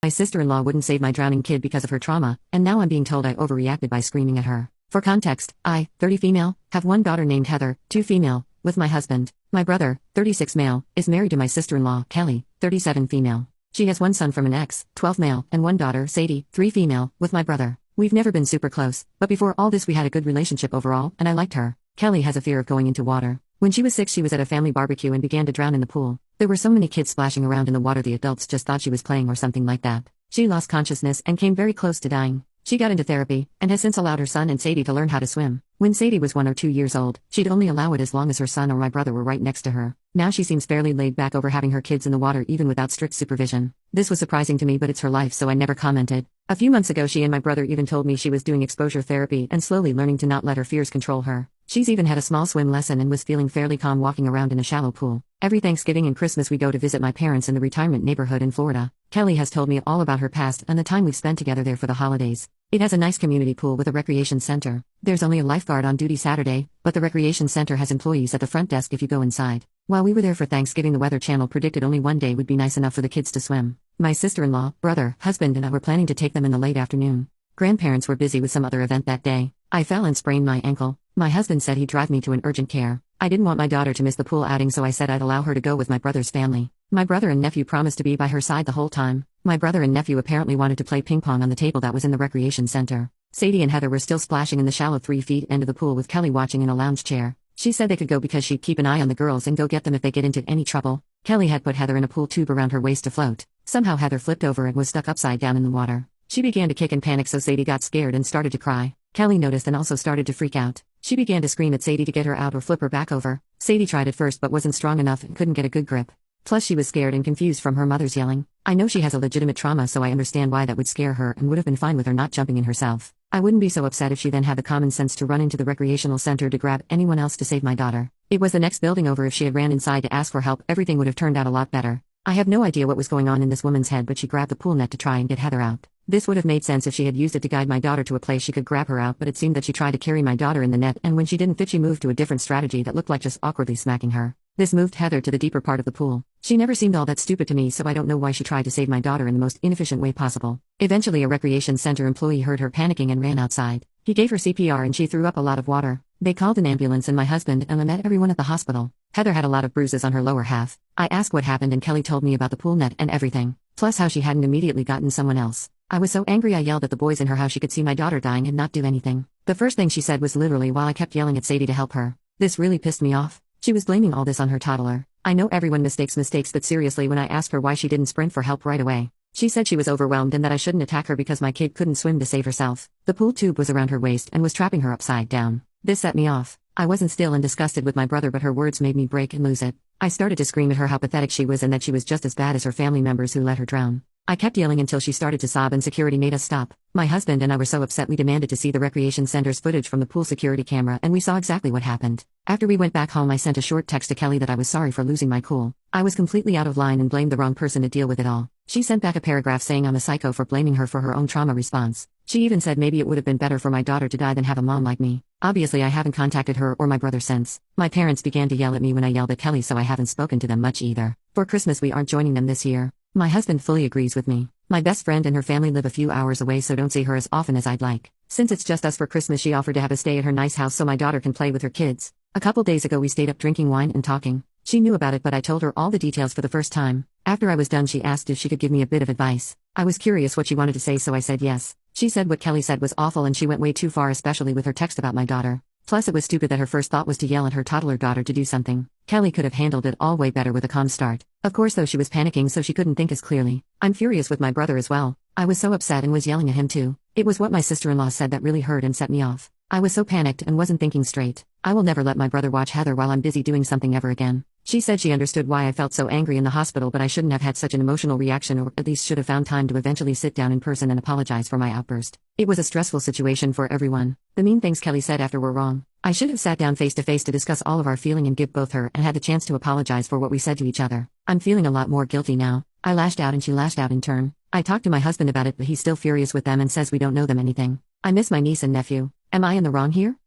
My sister-in-law wouldn't save my drowning kid because of her trauma, and now I'm being told I overreacted by screaming at her. For context, I, 30 female, have one daughter named Heather, 2 female, with my husband. My brother, 36 male, is married to my sister-in-law, Kelly, 37 female. She has one son from an ex, 12 male, and one daughter, Sadie, 3 female, with my brother. We've never been super close, but before all this we had a good relationship overall, and I liked her. Kelly has a fear of going into water. When she was 6 she was at a family barbecue and began to drown in the pool. There were so many kids splashing around in the water the adults just thought she was playing or something like that. She lost consciousness and came very close to dying. She got into therapy, and has since allowed her son and Sadie to learn how to swim. When Sadie was 1 or 2 years old, she'd only allow it as long as her son or my brother were right next to her. Now she seems fairly laid back over having her kids in the water even without strict supervision. This was surprising to me, but it's her life, so I never commented. A few months ago she and my brother even told me she was doing exposure therapy and slowly learning to not let her fears control her. She's even had a small swim lesson and was feeling fairly calm walking around in a shallow pool. Every Thanksgiving and Christmas we go to visit my parents in the retirement neighborhood in Florida. Kelly has told me all about her past and the time we've spent together there for the holidays. It has a nice community pool with a recreation center. There's only a lifeguard on duty Saturday, but the recreation center has employees at the front desk if you go inside. While we were there for Thanksgiving, the Weather Channel predicted only one day would be nice enough for the kids to swim. My sister-in-law, brother, husband and I were planning to take them in the late afternoon. Grandparents were busy with some other event that day. I fell and sprained my ankle. My husband said he'd drive me to an urgent care. I didn't want my daughter to miss the pool outing, so I said I'd allow her to go with my brother's family. My brother and nephew promised to be by her side the whole time. My brother and nephew apparently wanted to play ping pong on the table that was in the recreation center. Sadie and Heather were still splashing in the shallow 3 feet end of the pool with Kelly watching in a lounge chair. She said they could go because she'd keep an eye on the girls and go get them if they get into any trouble. Kelly had put Heather in a pool tube around her waist to float. Somehow Heather flipped over and was stuck upside down in the water. She began to kick and panic, so Sadie got scared and started to cry. Kelly noticed and also started to freak out. She began to scream at Sadie to get her out or flip her back over. Sadie tried at first but wasn't strong enough and couldn't get a good grip. Plus she was scared and confused from her mother's yelling. I know she has a legitimate trauma, so I understand why that would scare her and would have been fine with her not jumping in herself. I wouldn't be so upset if she then had the common sense to run into the recreational center to grab anyone else to save my daughter. It was the next building over. If she had ran inside to ask for help, everything would have turned out a lot better. I have no idea what was going on in this woman's head, but she grabbed the pool net to try and get Heather out. This would have made sense if she had used it to guide my daughter to a place she could grab her out, but it seemed that she tried to carry my daughter in the net, and when she didn't fit she moved to a different strategy that looked like just awkwardly smacking her. This moved Heather to the deeper part of the pool. She never seemed all that stupid to me, so I don't know why she tried to save my daughter in the most inefficient way possible. Eventually a recreation center employee heard her panicking and ran outside. He gave her CPR and she threw up a lot of water. They called an ambulance and my husband and I met everyone at the hospital. Heather had a lot of bruises on her lower half. I asked what happened and Kelly told me about the pool net and everything, plus how she hadn't immediately gotten someone else. I was so angry I yelled at the boys in her house she could see my daughter dying and not do anything. The first thing she said was literally while I kept yelling at Sadie to help her. This really pissed me off. She was blaming all this on her toddler. I know everyone mistakes, but seriously, when I asked her why she didn't sprint for help right away, she said she was overwhelmed and that I shouldn't attack her because my kid couldn't swim to save herself. The pool tube was around her waist and was trapping her upside down. This set me off. I wasn't still and disgusted with my brother, but her words made me break and lose it. I started to scream at her how pathetic she was and that she was just as bad as her family members who let her drown. I kept yelling until she started to sob and security made us stop. My husband and I were so upset we demanded to see the recreation center's footage from the pool security camera, and we saw exactly what happened. After we went back home I sent a short text to Kelly that I was sorry for losing my cool. I was completely out of line and blamed the wrong person to deal with it all. She sent back a paragraph saying I'm a psycho for blaming her for her own trauma response. She even said maybe it would have been better for my daughter to die than have a mom like me. Obviously I haven't contacted her or my brother since. My parents began to yell at me when I yelled at Kelly, so I haven't spoken to them much either. For Christmas we aren't joining them this year. My husband fully agrees with me. My best friend and her family live a few hours away, so don't see her as often as I'd like. Since it's just us for Christmas, she offered to have a stay at her nice house so my daughter can play with her kids. A couple days ago we stayed up drinking wine and talking. She knew about it, but I told her all the details for the first time. After I was done she asked if she could give me a bit of advice. I was curious what she wanted to say, so I said yes. She said what Kelly said was awful and she went way too far, especially with her text about my daughter. Plus it was stupid that her first thought was to yell at her toddler daughter to do something. Kelly could have handled it all way better with a calm start. Of course though she was panicking, so she couldn't think as clearly. I'm furious with my brother as well. I was so upset and was yelling at him too. It was what my sister-in-law said that really hurt and set me off. I was so panicked and wasn't thinking straight. I will never let my brother watch Heather while I'm busy doing something ever again. She said she understood why I felt so angry in the hospital, but I shouldn't have had such an emotional reaction, or at least should have found time to eventually sit down in person and apologize for my outburst. It was a stressful situation for everyone. The mean things Kelly said after were wrong. I should have sat down face to face to discuss all of our feeling and give both her and had the chance to apologize for what we said to each other. I'm feeling a lot more guilty now. I lashed out and she lashed out in turn. I talked to my husband about it, but he's still furious with them and says we don't know them anything. I miss my niece and nephew. Am I in the wrong here?